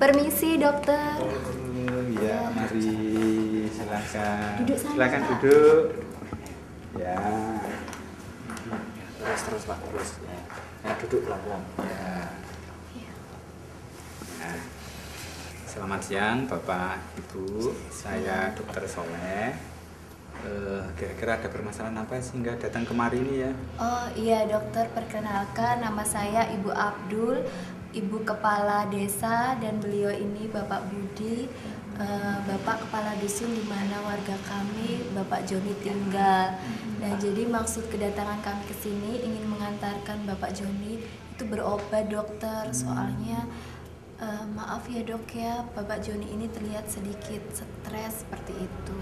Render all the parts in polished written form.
Permisi dokter. Oh ya, mari silakan. Duduk sana, Silakan Pak. duduk. Ya. Terus Pak, terus. Ya, duduk pelan-pelan. Ya. Nah, selamat siang Bapak Ibu. Saya Dokter Soleh. Kira-kira ada permasalahan apa sehingga datang kemari ini ya? Oh iya dokter, perkenalkan nama saya Ibu Abdul, Ibu Kepala Desa, dan beliau ini Bapak Budi, Bapak Kepala Dusun di mana warga kami Bapak Joni tinggal. Nah jadi maksud kedatangan kami ke sini ingin mengantarkan Bapak Joni itu berobat dokter. Soalnya maaf ya dok ya, Bapak Joni ini terlihat sedikit stres seperti itu.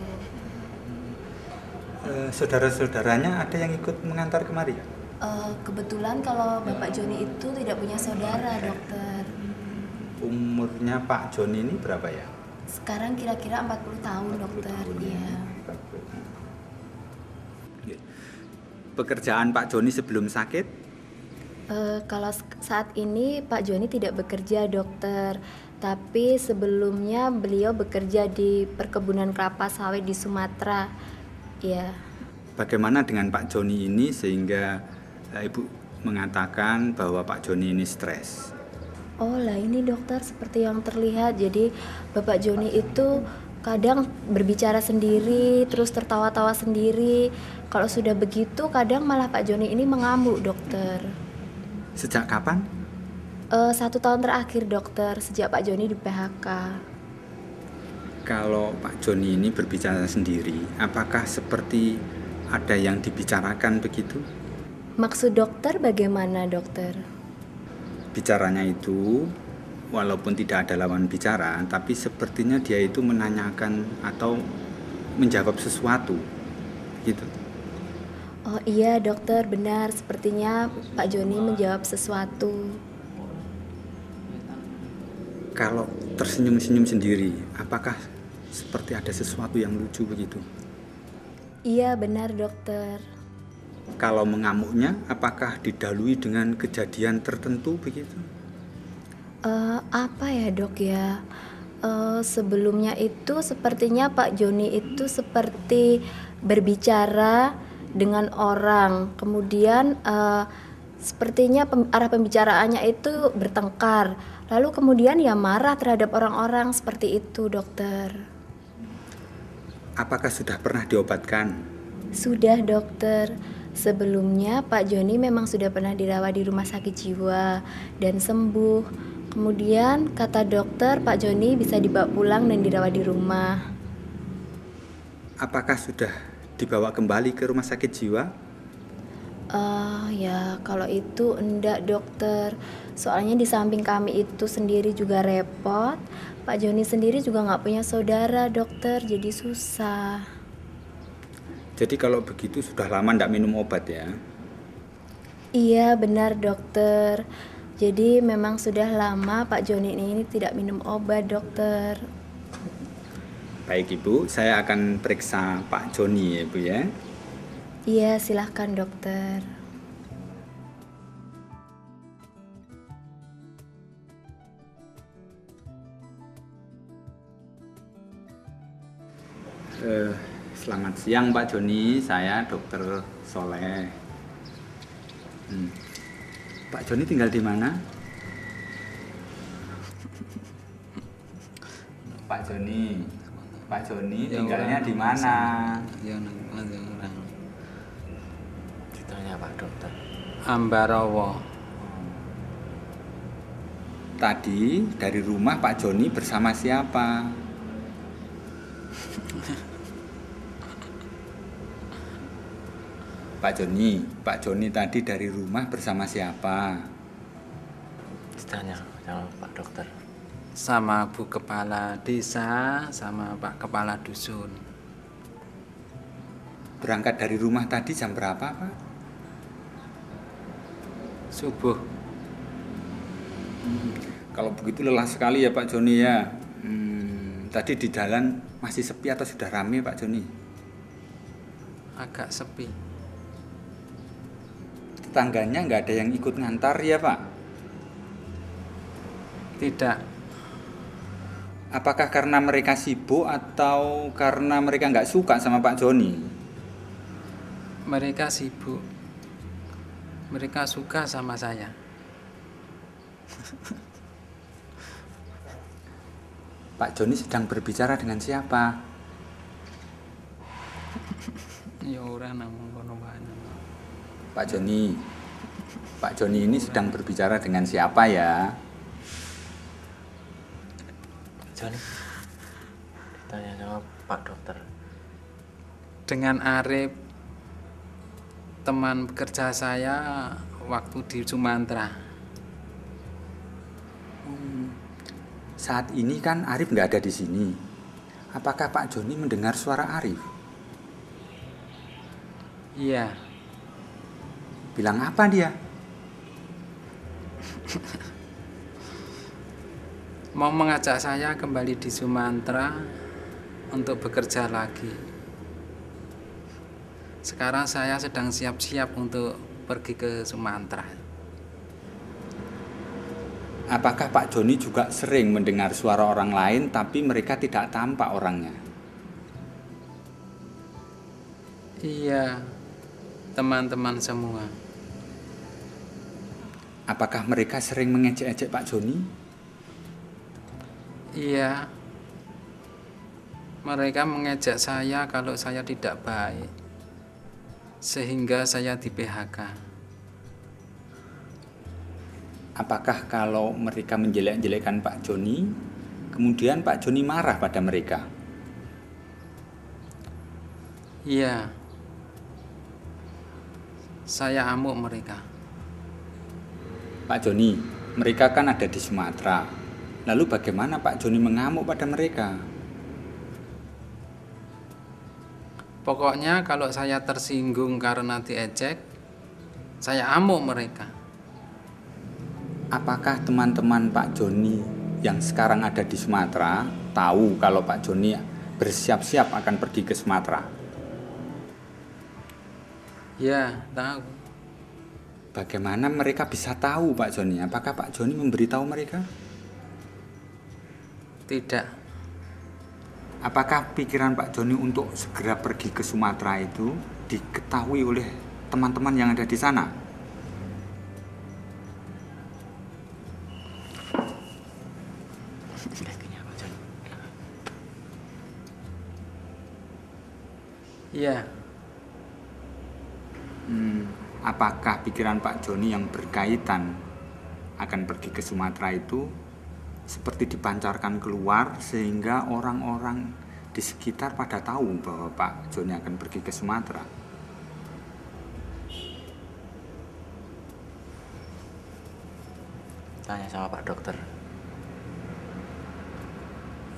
Saudara-saudaranya ada yang ikut mengantar kemari? Kebetulan kalau Bapak Joni itu tidak punya saudara, dokter. Umurnya Pak Joni ini berapa ya? Sekarang kira-kira 40 tahun, 40 dokter. tahun, Iya. Ya. Pekerjaan Pak Joni sebelum sakit? Kalau saat ini Pak Joni tidak bekerja, dokter. Tapi sebelumnya beliau bekerja di perkebunan kelapa sawit di Sumatera. Iya. Bagaimana dengan Pak Joni ini sehingga Ibu mengatakan bahwa Pak Joni ini stres? Oh lah ini dokter seperti yang terlihat. Jadi Bapak Joni itu kadang berbicara sendiri, terus tertawa-tawa sendiri. Kalau sudah begitu kadang malah Pak Joni ini mengamuk, dokter. Sejak kapan? 1 tahun terakhir, dokter, sejak Pak Joni di PHK. Kalau Pak Joni ini berbicara sendiri, apakah seperti ada yang dibicarakan begitu? Maksud dokter bagaimana, dokter? Bicaranya itu walaupun tidak ada lawan bicara, tapi sepertinya dia itu menanyakan atau menjawab sesuatu gitu. Oh iya, dokter, benar. Sepertinya Pak Joni menjawab sesuatu. Kalau tersenyum-senyum sendiri, apakah seperti ada sesuatu yang lucu begitu? Iya, benar, dokter. Kalau mengamuknya, apakah didahului dengan kejadian tertentu begitu? Apa ya, dok ya? Sebelumnya itu sepertinya Pak Joni itu seperti berbicara dengan orang. Kemudian sepertinya arah pembicaraannya itu bertengkar. Lalu kemudian ya marah terhadap orang-orang seperti itu, dokter. Apakah sudah pernah diobatkan? Sudah, dokter. Sebelumnya Pak Joni memang sudah pernah dirawat di rumah sakit jiwa dan sembuh. Kemudian kata dokter Pak Joni bisa dibawa pulang dan dirawat di rumah. Apakah sudah dibawa kembali ke rumah sakit jiwa? Ya kalau itu enggak, dokter. Soalnya di samping kami itu sendiri juga repot. Pak Joni sendiri juga nggak punya saudara, dokter. Jadi susah. Jadi kalau begitu sudah lama tidak minum obat ya? Iya benar, dokter. Jadi memang sudah lama Pak Joni ini tidak minum obat, dokter. Baik Ibu, saya akan periksa Pak Joni ya Ibu ya. Iya, silahkan dokter. Selamat siang Pak Joni, saya Dokter Soleh. Pak Joni tinggal di mana? Pak Joni tinggalnya di mana? Ditanya Pak Dokter. Ambarawa. Tadi dari rumah Pak Joni bersama siapa? Pak Joni tadi dari rumah bersama siapa? Ditanya sama Pak Dokter. Sama Bu Kepala Desa, sama Pak Kepala Dusun. Berangkat dari rumah tadi jam berapa Pak? Subuh. Kalau begitu lelah sekali ya Pak Joni ya. Tadi di jalan masih sepi atau sudah ramai Pak Joni? Agak sepi. Tetangganya nggak ada yang ikut ngantar ya Pak? Tidak. Apakah karena mereka sibuk atau karena mereka nggak suka sama Pak Joni? Mereka sibuk. Mereka suka sama saya. Pak Joni sedang berbicara dengan siapa? Ya ora namung kono wae. Pak Joni ini sedang berbicara dengan siapa ya? Joni, ditanya sama Pak Dokter. Dengan Arif, teman kerja saya waktu di Sumatera. Saat ini kan Arif nggak ada di sini. Apakah Pak Joni mendengar suara Arif? Iya, Bilang apa dia? mau mengajak saya kembali di Sumatera untuk bekerja lagi. Sekarang saya sedang siap-siap untuk pergi ke Sumatera. Apakah Pak Joni juga sering mendengar suara orang lain tapi mereka tidak tampak orangnya? Iya, teman-teman semua. Apakah mereka sering mengejek-ejek Pak Joni? Iya, mereka mengejek saya kalau saya tidak baik, sehingga saya di PHK. Apakah kalau mereka menjelek-jelekkan Pak Joni, kemudian Pak Joni marah pada mereka? Iya, saya amuk mereka. Pak Joni, mereka kan ada di Sumatera. Lalu bagaimana Pak Joni mengamuk pada mereka? Pokoknya kalau saya tersinggung karena diejek, saya amuk mereka. Apakah teman-teman Pak Joni yang sekarang ada di Sumatera tahu kalau Pak Joni bersiap-siap akan pergi ke Sumatera? Ya, tahu. Bagaimana mereka bisa tahu Pak Joni? Apakah Pak Joni memberitahu mereka? Tidak. Apakah pikiran Pak Joni untuk segera pergi ke Sumatera itu diketahui oleh teman-teman yang ada di sana? Kakinya Pak Joni. Iya, Apakah pikiran Pak Joni yang berkaitan akan pergi ke Sumatera itu seperti dipancarkan keluar sehingga orang-orang di sekitar pada tahu bahwa Pak Joni akan pergi ke Sumatera? Tanya sama Pak Dokter.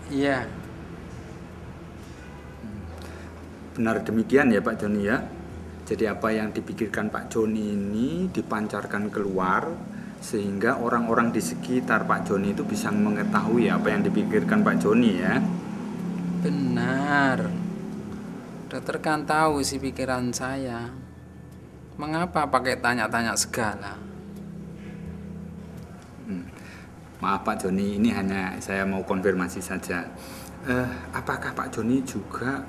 iya, Benar demikian ya Pak Joni ya. Jadi apa yang dipikirkan Pak Joni ini dipancarkan keluar sehingga orang-orang di sekitar Pak Joni itu bisa mengetahui apa yang dipikirkan Pak Joni ya. benar. Dokter kan tahu isi pikiran saya. Mengapa pakai tanya-tanya segala? Maaf Pak Joni, ini hanya saya mau konfirmasi saja. Apakah Pak Joni juga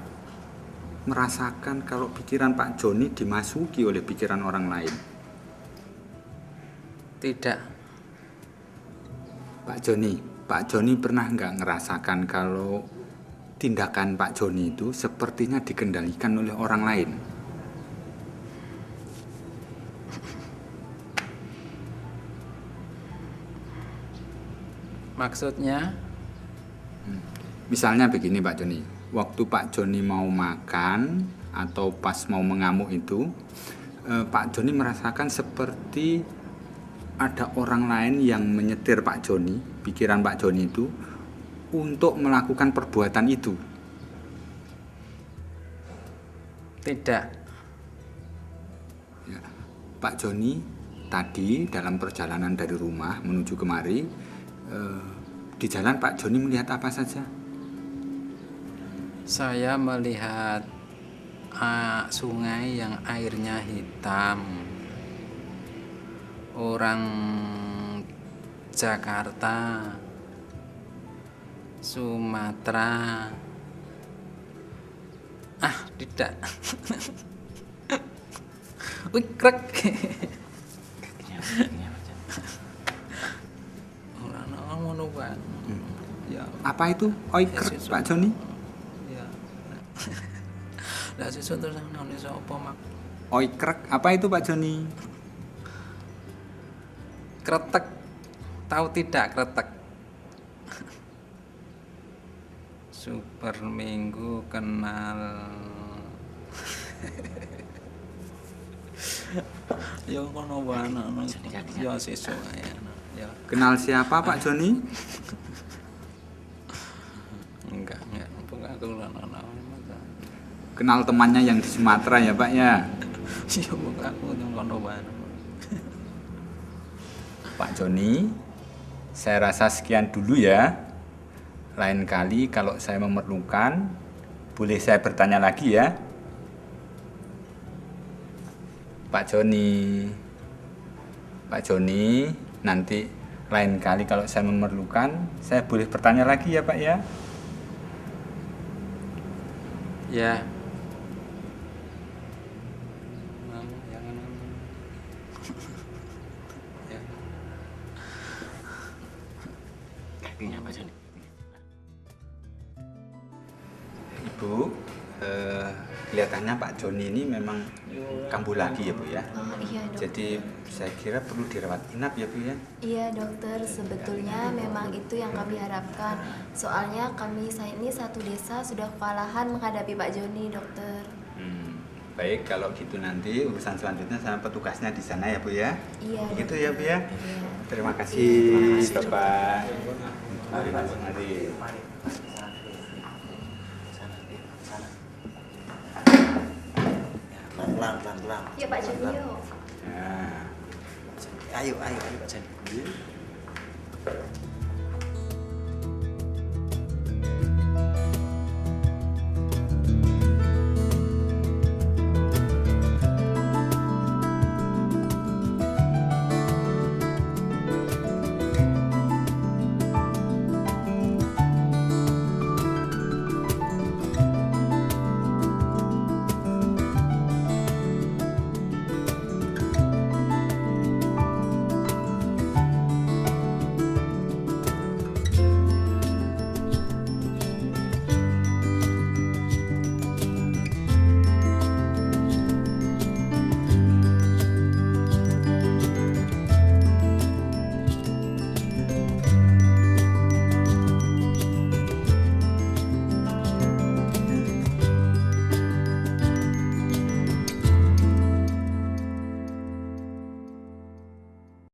merasakan kalau pikiran Pak Joni dimasuki oleh pikiran orang lain? Tidak. Pak Joni pernah nggak ngerasakan kalau tindakan Pak Joni itu sepertinya dikendalikan oleh orang lain? Maksudnya? Misalnya begini Pak Joni, waktu Pak Joni mau makan atau pas mau mengamuk itu, Pak Joni merasakan seperti ada orang lain yang menyetir Pak Joni, pikiran Pak Joni itu untuk melakukan perbuatan itu. Tidak. Ya. Pak Joni tadi dalam perjalanan dari rumah menuju kemari, di jalan Pak Joni melihat apa saja? Saya melihat sungai yang airnya hitam. Orang Jakarta Sumatera. Ah, tidak. Wih, krek. Kakinya Pak Joni. Ora ono ngono, Pak. Ya, Apa itu oikrek, Pak Joni? ya. Lah sesuk terus nang sapa, Mak? Oikrek, apa itu Pak Joni? Kretek. Tahu tidak kretek? Super Minggu kenal. Ya kono wae ana. Ya sesuk ae. Ya Kenal siapa Pak Joni? enggak bukan aku lan ana. Kenal temannya yang di Sumatera ya Pak ya. Ya bukan aku kono wae. Pak Joni, saya rasa sekian dulu ya. Lain kali kalau saya memerlukan, boleh saya bertanya lagi ya. Pak Joni, nanti lain kali kalau saya memerlukan, saya boleh bertanya lagi ya Pak ya. Ya. Ya. Kakinya Pak Joni. Ibu, kelihatannya Pak Joni ini memang kambuh lagi ya Bu ya. Oh iya dokter. Jadi saya kira perlu dirawat inap ya Bu ya. Iya dokter, sebetulnya memang itu yang kami harapkan. Soalnya saya ini satu desa sudah kewalahan menghadapi Pak Joni dokter. Baik, kalau gitu nanti urusan selanjutnya sama petugasnya di sana ya Bu ya. Iya. Begitu ya Bu ya. Iya. Terima kasih Bapak. Mari. Pelan-pelan. Ya Pak Joni yuk. Nah. Ayo.